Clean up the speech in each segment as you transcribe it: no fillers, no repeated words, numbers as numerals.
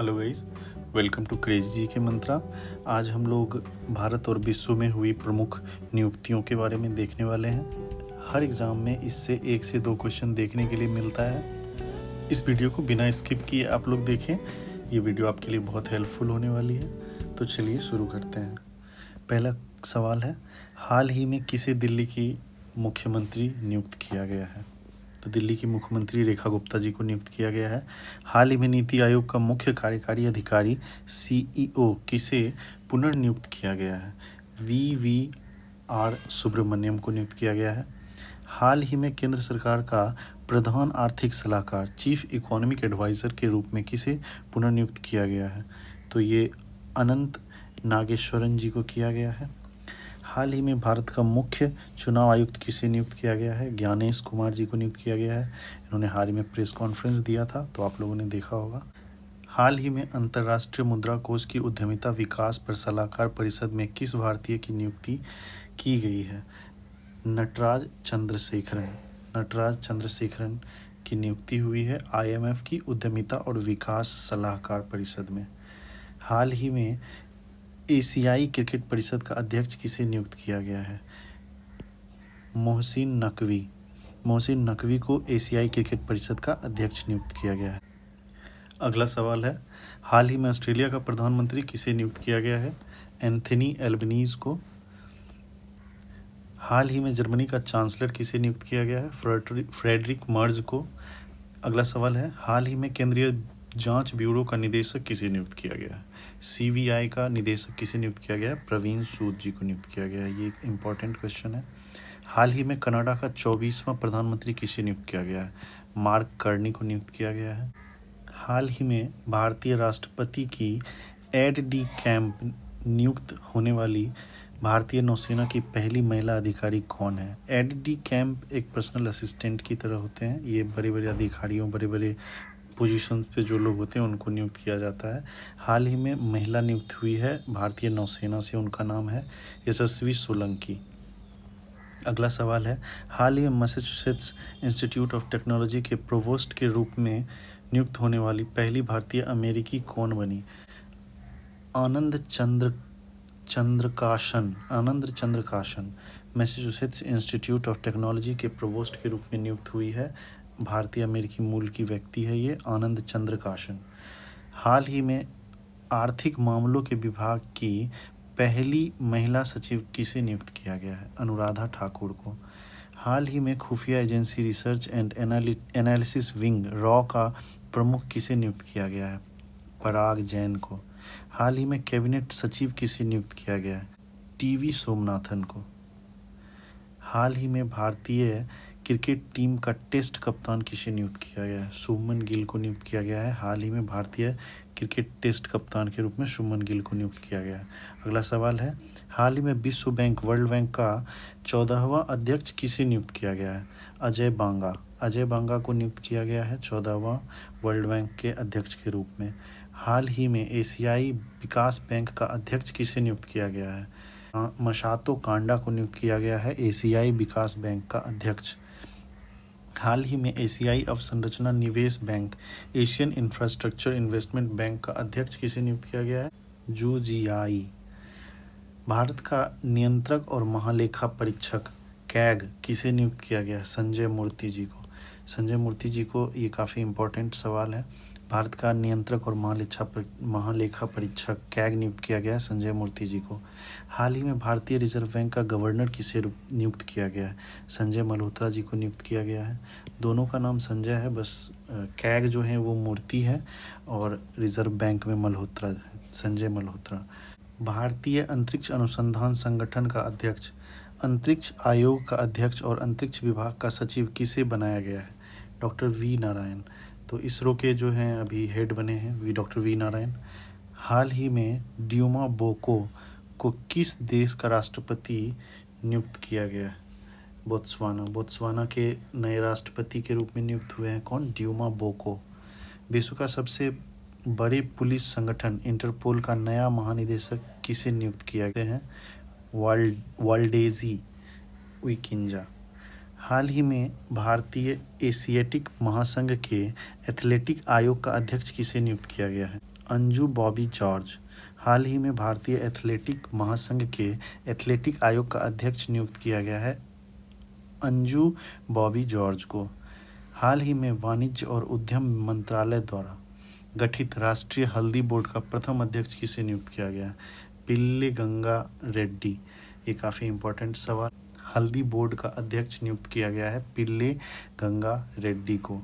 Hello guys, welcome to crazy G K Mantra. आज हम लोग भारत और विश्व में हुई प्रमुख नियुक्तियों के बारे में देखने वाले हैं। हर एग्ज़ाम में इससे 1 से 2 क्वेश्चन देखने के लिए मिलता है। इस वीडियो को बिना स्किप किए आप लोग देखें, ये वीडियो आपके लिए बहुत हेल्पफुल होने वाली है। तो चलिए शुरू करते हैं। पहला सवाल है, हाल ही में किसे दिल्ली की मुख्यमंत्री नियुक्त किया गया है? तो दिल्ली की मुख्यमंत्री रेखा गुप्ता जी को नियुक्त किया गया है। हाल ही में नीति आयोग का मुख्य कार्यकारी अधिकारी सीईओ किसे पुनर्नियुक्त किया गया है? वीवीआर सुब्रमण्यम को नियुक्त किया गया है। हाल ही में केंद्र सरकार का प्रधान आर्थिक सलाहकार चीफ इकोनॉमिक एडवाइज़र के रूप में किसे पुनर्नियुक्त किया गया है? तो ये अनंत नागेश्वरन जी को किया गया है। हाल ही में भारत का मुख्य चुनाव आयुक्त किसे नियुक्त किया गया है? ज्ञानेश कुमार जी को नियुक्त किया गया है। इन्होंने हाल ही में प्रेस कॉन्फ्रेंस दिया था, तो आप लोगों ने देखा होगा। हाल ही में अंतर्राष्ट्रीय मुद्रा कोष की उद्यमिता विकास पर सलाहकार परिषद में किस भारतीय की नियुक्ति की गई है? नटराज चंद्रशेखरन की नियुक्ति हुई है IMF की उद्यमिता और विकास सलाहकार परिषद में। हाल ही में एशियाई क्रिकेट परिषद का अध्यक्ष किसे नियुक्त किया गया है? मोहसिन नकवी को एशियाई क्रिकेट परिषद का अध्यक्ष नियुक्त किया गया है। अगला सवाल है, हाल ही में ऑस्ट्रेलिया का प्रधानमंत्री किसे नियुक्त किया गया है? एंथनी एल्बनीज को। हाल ही में जर्मनी का चांसलर किसे नियुक्त किया गया है? फ्रेडरिक मर्ज को। अगला सवाल है, हाल ही में केंद्रीय जांच ब्यूरो का निदेशक किसे नियुक्त किया गया है? CBI का निदेशक किसे नियुक्त किया गया है? प्रवीण सूद जी को नियुक्त किया गया है। ये एक इम्पॉर्टेंट क्वेश्चन है। हाल ही में कनाडा का 24वां प्रधानमंत्री किसे नियुक्त किया गया है? मार्क कार्नी को नियुक्त किया गया है। हाल ही में भारतीय राष्ट्रपति की एड डी कैंप नियुक्त होने वाली भारतीय नौसेना की पहली महिला अधिकारी कौन है? एड डी कैंप एक पर्सनल असिस्टेंट की तरह होते हैं। ये बड़े बड़े अधिकारियों, बड़े बड़े पोजीशन पे जो लोग होते हैं उनको नियुक्त किया जाता है। हाल ही में महिला नियुक्त हुई है भारतीय नौसेना से, उनका नाम है यशस्वी सोलंकी। अगला सवाल है, हाल ही में मैसाचुसेट्स इंस्टीट्यूट ऑफ टेक्नोलॉजी के प्रोवोस्ट के रूप में नियुक्त होने वाली पहली भारतीय अमेरिकी कौन बनी? आनंद चंद्रकाशन मैसाचुसेट्स इंस्टीट्यूट ऑफ टेक्नोलॉजी के प्रोवोस्ट के रूप में नियुक्त हुई है। भारतीय अमेरिकी मूल की व्यक्ति है ये आनंद चंद्रकाशन। हाल ही में आर्थिक मामलों के विभाग की पहली महिला सचिव किसे नियुक्त किया गया है? अनुराधा ठाकुर को। हाल ही में खुफिया agency research and analysis wing raw का प्रमुख किसे नियुक्त किया गया है? पराग जैन को। हाल ही में कैबिनेट सचिव किसे नियुक्त किया गया है? TV सोमनाथन को। हाल ही में भारतीय क्रिकेट टीम का टेस्ट कप्तान किसे नियुक्त किया गया है? शुभमन गिल को नियुक्त किया गया है। हाल ही में भारतीय क्रिकेट टेस्ट कप्तान के रूप में शुभमन गिल को नियुक्त किया गया है। अगला सवाल है, हाल ही में विश्व बैंक वर्ल्ड बैंक का 14वां अध्यक्ष किसे नियुक्त किया गया है? अजय बांगा को नियुक्त किया गया है 14वां वर्ल्ड बैंक के अध्यक्ष के रूप में। हाल ही में एशियाई विकास बैंक का अध्यक्ष किसे नियुक्त किया गया है? मसातो कांडा को नियुक्त किया गया है एशियाई विकास बैंक का अध्यक्ष। हाल ही में एशियाई अवसंरचना निवेश bank Asian infrastructure investment bank का अध्यक्ष किसे नियुक्त किया गया है? जू जियाई। भारत का नियंत्रक और महालेखा परीक्षक कैग किसे नियुक्त किया गया है? संजय मूर्ति जी को। ये काफ़ी इम्पोर्टेंट सवाल है। भारत का नियंत्रक और महालेखा परीक्षक कैग नियुक्त किया गया है संजय मूर्ति जी को। हाल ही में भारतीय रिजर्व बैंक का गवर्नर किसे नियुक्त किया गया है? संजय मल्होत्रा जी को नियुक्त किया गया है। दोनों का नाम संजय है, बस कैग जो है वो मूर्ति है और रिजर्व बैंक में मल्होत्रा है, संजय मल्होत्रा। भारतीय अंतरिक्ष अनुसंधान संगठन का अध्यक्ष, अंतरिक्ष आयोग का अध्यक्ष और अंतरिक्ष विभाग का सचिव किसे बनाया गया है? Doctor V Narayan. तो इसरो के जो हैं अभी हेड बने हैं डॉक्टर वी नारायण। हाल ही में ड्यूमा बोको को किस देश का राष्ट्रपति नियुक्त किया गया है? बोत्सवाना के नए राष्ट्रपति के रूप में नियुक्त हुए हैं कौन? Duma Boko. विश्व का सबसे बड़े पुलिस संगठन इंटरपोल का नया महानिदेशक किसे नियुक्त किया गया है? वाल्डेजी उइकिंजा। हाल ही में भारतीय एशियाटिक महासंघ के एथलेटिक आयोग का अध्यक्ष किसे नियुक्त किया गया है? अंजू बॉबी जॉर्ज। हाल ही में भारतीय एथलेटिक महासंघ के एथलेटिक आयोग का अध्यक्ष नियुक्त किया गया है अंजू बॉबी जॉर्ज को। हाल ही में वाणिज्य और उद्यम मंत्रालय द्वारा गठित राष्ट्रीय हल्दी बोर्ड का प्रथम अध्यक्ष किसे नियुक्त किया गया है? पिल्ले गंगा रेड्डी। ये काफ़ी इम्पोर्टेंट सवाल। हल्दी बोर्ड का अध्यक्ष नियुक्त किया गया है पिल्ले गंगा रेड्डी को।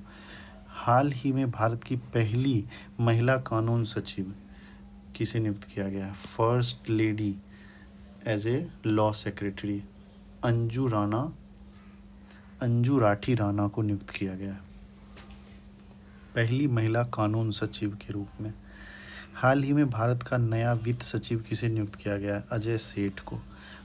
हाल ही में भारत की पहली महिला कानून सचिव किसे नियुक्त किया गया है? First lady as a law secretary Anju Rathi Rana को नियुक्त किया गया है पहली महिला कानून सचिव के रूप में। हाल ही में भारत का नया वित्त सचिव किसे नियुक्त किया गया है? अजय सेठ को।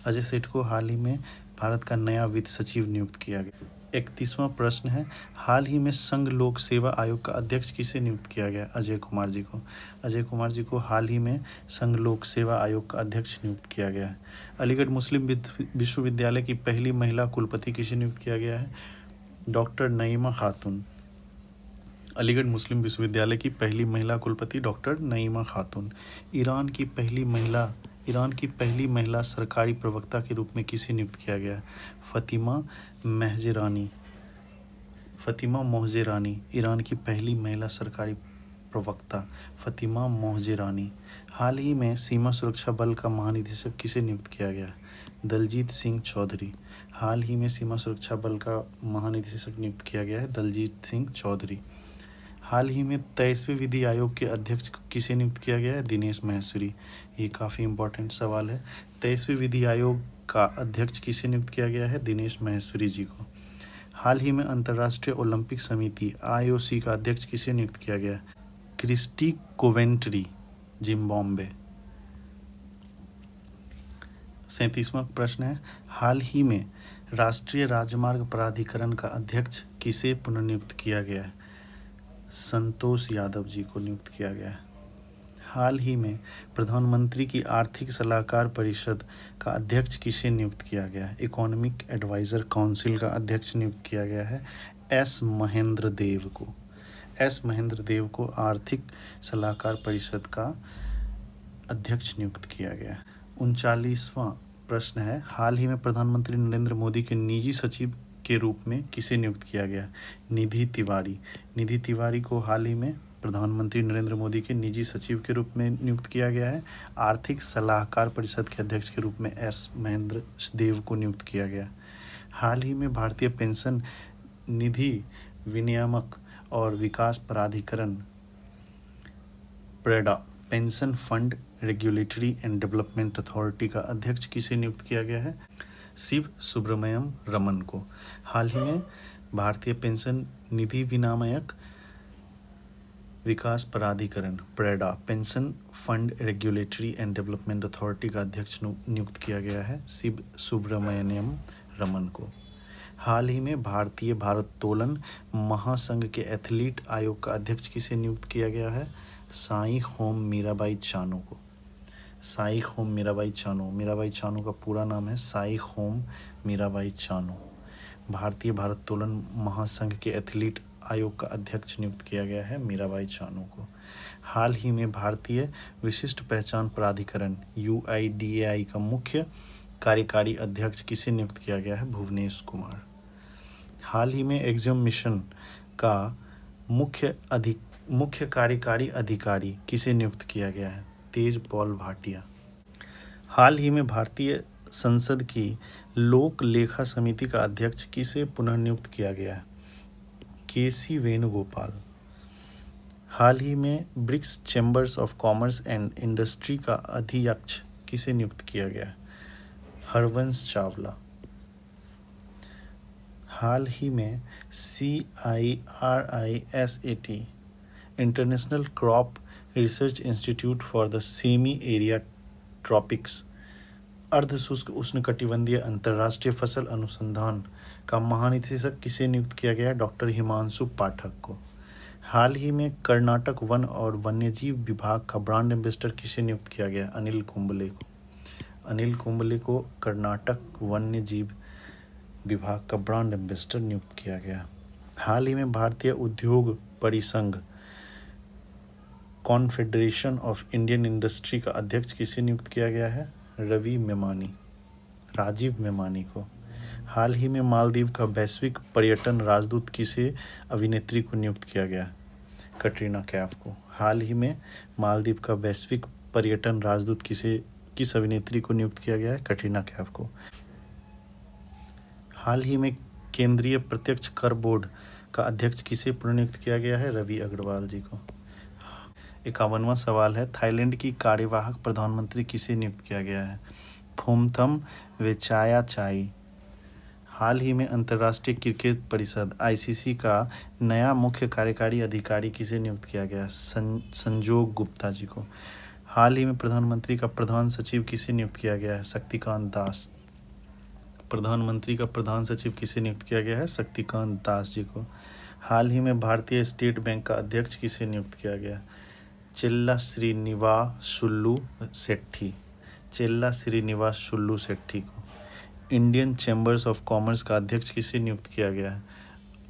अजय सेठ को हाल ही में भारत का नया वित्त सचिव नियुक्त किया गया। 31वां प्रश्न है, हाल ही में संघ लोक सेवा आयोग का अध्यक्ष किसे नियुक्त किया गया? अजय कुमार जी को। अजय कुमार जी को हाल ही में संघ लोक सेवा आयोग का अध्यक्ष नियुक्त किया गया है। अलीगढ़ मुस्लिम विश्वविद्यालय की पहली महिला कुलपति किसे नियुक्त किया गया है? डॉक्टर नईमा खातून। अलीगढ़ मुस्लिम विश्वविद्यालय की पहली महिला कुलपति डॉक्टर नईमा खातून। ईरान की पहली महिला सरकारी प्रवक्ता के रूप में किसे नियुक्त किया गया? फतिमा मोहजेरानी। ईरान की पहली महिला सरकारी प्रवक्ता फतिमा मोहजेरानी। हाल ही में सीमा सुरक्षा बल का महानिदेशक किसे नियुक्त किया गया? दलजीत सिंह चौधरी। हाल ही में सीमा सुरक्षा बल का महानिदेशक नियुक्त किया गया है दलजीत सिंह चौधरी। हाल ही में 23वें विधि आयोग के अध्यक्ष किसे नियुक्त किया गया है? दिनेश महेश्वरी। ये काफ़ी इंपॉर्टेंट सवाल है। 23वें विधि आयोग का अध्यक्ष किसे नियुक्त किया गया है? दिनेश महेश्वरी जी को। हाल ही में अंतर्राष्ट्रीय ओलंपिक समिति IOC का अध्यक्ष किसे नियुक्त किया गया है? Christie Coventry, Zimbabwe. 37वां प्रश्न है, हाल ही में राष्ट्रीय राजमार्ग प्राधिकरण का अध्यक्ष किसे पुनर्नियुक्त किया गया है? संतोष यादव जी को नियुक्त किया गया है। हाल ही में प्रधानमंत्री की आर्थिक सलाहकार परिषद का अध्यक्ष किसे नियुक्त किया गया है? इकोनॉमिक एडवाइजर काउंसिल का अध्यक्ष नियुक्त किया गया है S महेंद्र देव को। S महेंद्र देव को आर्थिक सलाहकार परिषद का अध्यक्ष नियुक्त किया गया है। 39वां प्रश्न है, हाल ही में प्रधानमंत्री नरेंद्र मोदी के निजी सचिव के रूप में किसे नियुक्त किया गया? निधि तिवारी। निधि तिवारी को हाल ही में प्रधानमंत्री नरेंद्र मोदी के निजी सचिव के रूप में नियुक्त किया गया है। आर्थिक सलाहकार परिषद के अध्यक्ष के रूप में S महेंद्र देव को नियुक्त किया गया। हाल ही में भारतीय पेंशन निधि विनियामक और विकास प्राधिकरण प्रेडा pension fund regulatory and development authority का अध्यक्ष किसे नियुक्त किया गया है? शिव सुब्रमण्यम रमन को। हाल ही में भारतीय पेंशन निधि विनियामक विकास प्राधिकरण प्रेडा pension fund regulatory and development authority का अध्यक्ष नियुक्त किया गया है शिव सुब्रमण्यम रमन को। हाल ही में भारतीय भारोत्तोलन महासंघ के एथलीट आयोग का अध्यक्ष किसे नियुक्त किया गया है? साई होम मीराबाई चानू को। साई होम मीराबाई चानू। मीराबाई चानू का पूरा नाम है साई होम मीराबाई चानू। भारतीय भारोत्तोलन महासंघ के एथलीट आयोग का अध्यक्ष नियुक्त किया गया है मीराबाई चानू को। हाल ही में भारतीय विशिष्ट पहचान प्राधिकरण UIDAI का मुख्य कार्यकारी अध्यक्ष किसे नियुक्त किया गया है? भुवनेश कुमार। हाल ही में एक्जियम मिशन का मुख्य कार्यकारी अधिकारी किसे नियुक्त किया गया है? तेजपाल भाटिया। हाल ही में भारतीय संसद की लोक लेखा समिति का अध्यक्ष किसे पुनः नियुक्त किया गया है? KC वेणुगोपाल। हाल ही में BRICS chambers of commerce and industry का अध्यक्ष किसे नियुक्त किया गया है? हरवंश चावला। हाल ही में CIRISAT international crop research institute for the semi arid tropics अर्धशुष्क उष्णकटिबंधीय अंतर्राष्ट्रीय फसल अनुसंधान का महानिदेशक किसे नियुक्त किया गया? डॉक्टर हिमांशु पाठक को। हाल ही में कर्नाटक वन और वन्यजीव विभाग का ब्रांड एम्बेसडर किसे नियुक्त किया गया? अनिल कुंबले को। अनिल कुंबले को कर्नाटक वन्यजीव विभाग का ब्रांड एम्बेसडर नियुक्त किया गया। हाल ही में भारतीय उद्योग परिसंघ कॉन्फेडरेशन ऑफ इंडियन इंडस्ट्री का अध्यक्ष किसे नियुक्त किया गया है? राजीव मेमानी को। हाल ही में मालदीव का वैश्विक पर्यटन राजदूत किसे अभिनेत्री को नियुक्त किया गया? कटरीना कैफ को। हाल ही में मालदीव का वैश्विक पर्यटन राजदूत किस अभिनेत्री को नियुक्त किया गया है? कटरीना कैफ को। हाल ही में केंद्रीय प्रत्यक्ष कर बोर्ड का अध्यक्ष किसे पुनर्नियुक्त किया गया है? रवि अग्रवाल जी को। 51वां सवाल है, थाईलैंड की कार्यवाहक प्रधानमंत्री किसे नियुक्त किया गया है? फोमथम वेचायाचाई। हाल ही में अंतर्राष्ट्रीय क्रिकेट परिषद आईसीसी का नया मुख्य कार्यकारी अधिकारी किसे नियुक्त किया गया? संजोग गुप्ता जी को। हाल ही में प्रधानमंत्री का प्रधान सचिव किसे नियुक्त किया गया है? शक्तिकांत दास। प्रधानमंत्री का प्रधान सचिव किसे नियुक्त किया गया है? शक्तिकांत दास जी को। हाल ही में भारतीय स्टेट बैंक का अध्यक्ष किसे नियुक्त किया गया? चेल्ला श्रीनिवासुलु शेट्टी को। इंडियन चैम्बर्स ऑफ कॉमर्स का अध्यक्ष किसे नियुक्त किया गया है?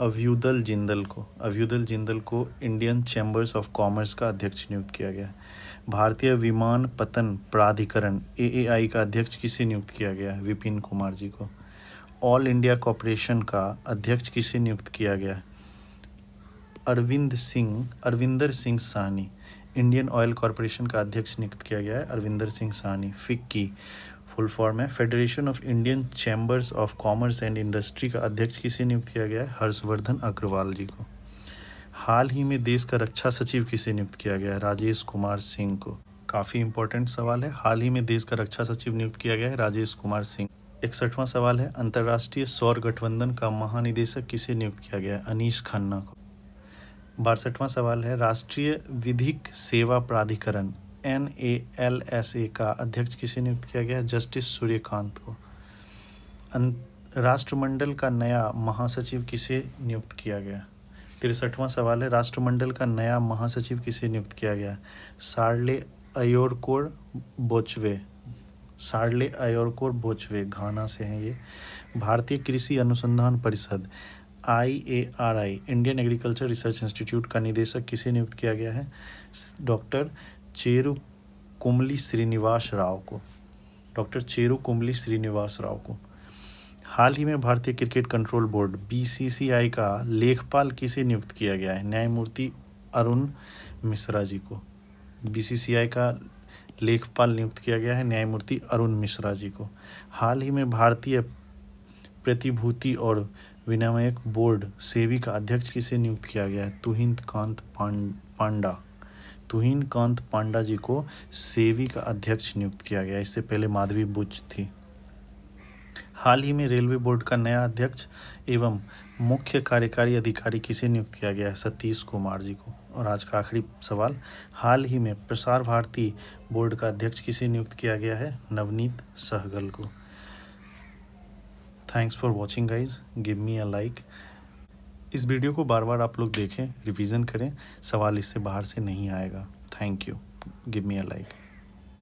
अभ्युदल जिंदल को इंडियन चैम्बर्स ऑफ कॉमर्स का अध्यक्ष नियुक्त किया गया है। भारतीय विमानपत्तन प्राधिकरण AAI का अध्यक्ष किसे नियुक्त किया गया है? विपिन कुमार जी को। ऑल इंडिया कॉरपोरेशन का अध्यक्ष किसे नियुक्त किया गया है? Arvinder Singh Sahni. Indian oil corporation का अध्यक्ष नियुक्त किया गया है अरविंदर सिंह साहनी। फिक की फुल फॉर्म है federation of Indian chambers of commerce and industry का अध्यक्ष किसे नियुक्त किया गया है? हर्षवर्धन अग्रवाल जी को। हाल ही में देश का रक्षा सचिव किसे नियुक्त किया गया है? राजेश कुमार सिंह को। काफ़ी इंपॉर्टेंट सवाल है। हाल ही में देश का रक्षा सचिव नियुक्त किया गया है राजेश कुमार सिंह। 61वां सवाल है, अंतर्राष्ट्रीय सौर गठबंधन का महानिदेशक किसे नियुक्त किया गया है? अनीश खन्ना को। 62वां सवाल है, राष्ट्रीय विधिक सेवा प्राधिकरण NALSA का अध्यक्ष किसे नियुक्त किया गया है? जस्टिस सूर्यकांत को। राष्ट्रमंडल का नया महासचिव किसे नियुक्त किया गया? 63वां सवाल है, राष्ट्रमंडल का नया महासचिव किसे नियुक्त किया गया? सार्ले अयोरकोर बोचवे घाना से हैं ये। भारतीय कृषि अनुसंधान परिषद IARI Indian agriculture research institute का निदेशक किसे नियुक्त किया गया है? डॉक्टर चेरुकुमली श्रीनिवास राव को। हाल ही में भारतीय क्रिकेट कंट्रोल बोर्ड BCCI का लेखपाल किसे नियुक्त किया गया है? न्यायमूर्ति अरुण मिश्रा जी को। BCCI का लेखपाल नियुक्त किया गया है न्यायमूर्ति अरुण मिश्रा जी को। हाल ही में भारतीय प्रतिभूति और विनिमय बोर्ड सेबी का अध्यक्ष किसे नियुक्त किया गया है? तुहिन कांत पांडा जी को सेबी का अध्यक्ष नियुक्त किया गया। इससे पहले माधवी बुच थी। हाल ही में रेलवे बोर्ड का नया अध्यक्ष एवं मुख्य कार्यकारी अधिकारी किसे नियुक्त किया गया है? सतीश कुमार जी को। और आज का आखिरी सवाल, हाल ही में प्रसार भारती बोर्ड का अध्यक्ष किसे नियुक्त किया गया है? नवनीत सहगल को। Thanks for watching guys, give me a like. इस वीडियो को बार बार आप लोग देखें, रिवीजन करें, सवाल इससे बाहर से नहीं आएगा। Thank you, give me a like.